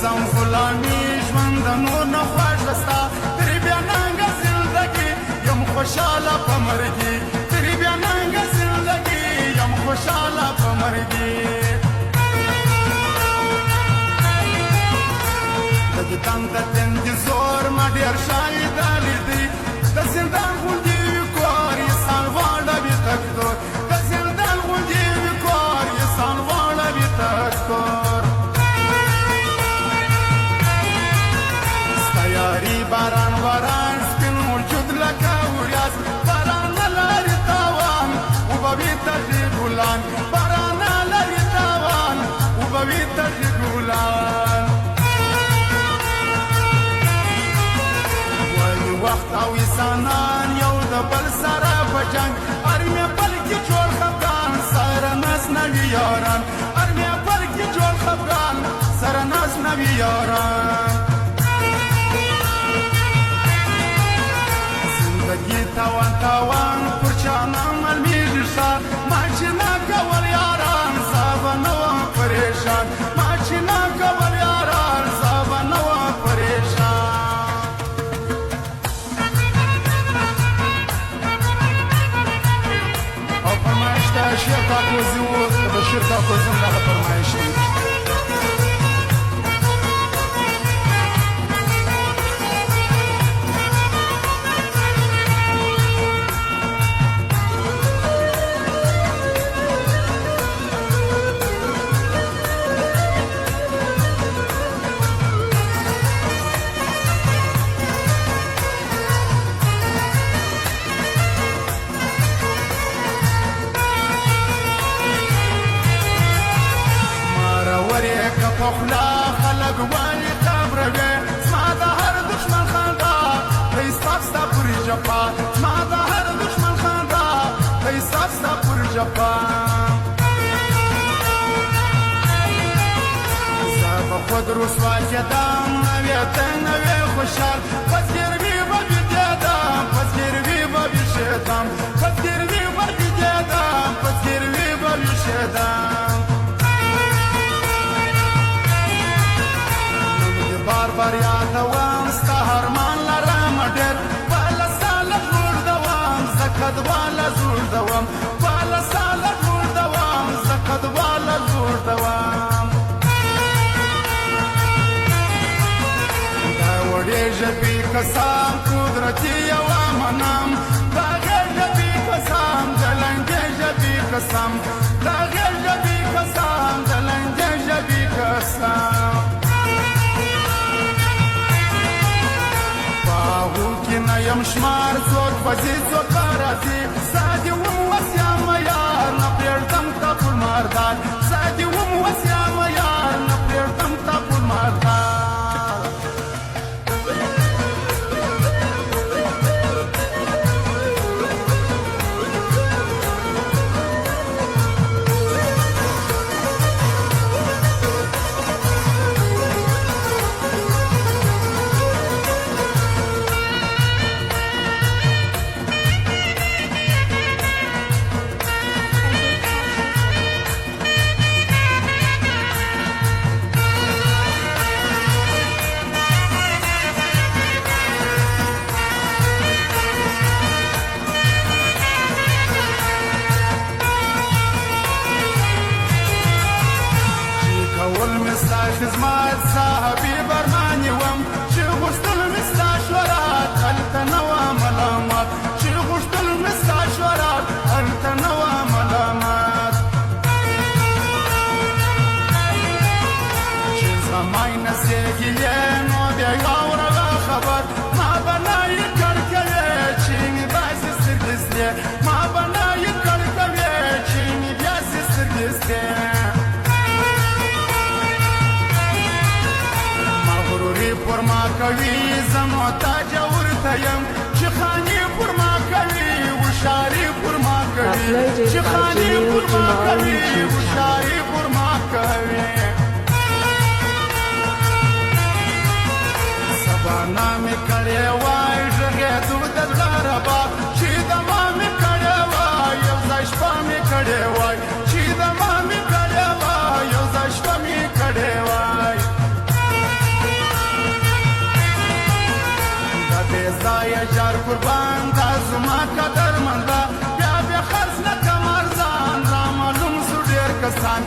سم غلامي ژوند د نور نه خوږه ستا ترې بیا ننګه زندګي یم خوشحاله په مرګي ترې بیا ننګه زندګي یم خوشحاله په مرګي د دتان د تندې زور ما ډېر شاهده لیدي د زندان غوندې وي کور انسان غواړوي تکتور د زندان غوندې وي کور انسان غواړوي تکتور ستا یاري باران باران سپین وجود لکه وریځ باران نه لري تاوان اوبه وي تږي ګلان باران نه لري تاوان اوبه وي تږي ګلان وخت او انسانان یو د بل سره په جنګ ارمې بل کې جوړ خفګان سره ناس نوي یاران ارمې بل کې جوړ خفګان سره ناس نوي یاران زندګي تاوان تاوان پر چا نه معلومېږي ښار ما چې نه کول یاران زه به نه وم پریشان ما چې نه کول یاران زه به نه وم پریشان شیر کاکوزی و بشیر کاکوزی هم دغه فرمایش دی پخلا خلق وایي خبروي زما د هر دشمن خندا دی صاف ستا پورې جفا زما د هر دشمن خندا دی صاف ستا پورې جفا زه به خود رسوا کېدم نوې ته نوې خوشحال پس ګروي به بیدېدم پس ګروي به ویښېدم پس ګروي به بیدېدم پس ګروي به ویښېدم بار بار یادوم ستا هرمان لرم ډېر بله ساله ژوردوم زه کډواله زوړدوم بله ساله ژوردوم زه کډواله زوړدوم د وړې ژبې قسم قدرتي یوه منم د هغې ژبې قسم د لنډې ژبې قسم د هغې ژبې قسم د لنډې ژبې قسم نه یم شمار څوک بځي څوک راځي زه دې وم اوس یم یار نه پرېږدم تا پر مردار زه دې وم اوس یم یار نه پرېږدم تا پر مردار خدمت صاحبي برماني وم چې غوښتل مې ستا شورات هلته نه وه ملامت چې غوښتل مې ستا شورات هلته نه وه ملامت چې زما یې نڅېږي یې نو بیا واوره خبر ما به نه یې کړ کوې چې مې داسې سترګې سرې ما به نه یې کړ کوې چې مې داسې سترګې سرې پر ما کوي زه محتاجه ورته یم چې خاني پر ما کوي هوښیاري پر ما کوي چې خاني پر ما کوي هوښیاري پر ما کوي سبانا مې کړې وای غږېدو د زړه رباب چې دما مې کړې وای یو ځای شپه مې کړې وای چې دما مې کړې وای یو ځای شپه مې کړې وای قربان دا زما قدر منده بیا بیا خرڅ نه کم ارزان را معلوم سو ډېر کسان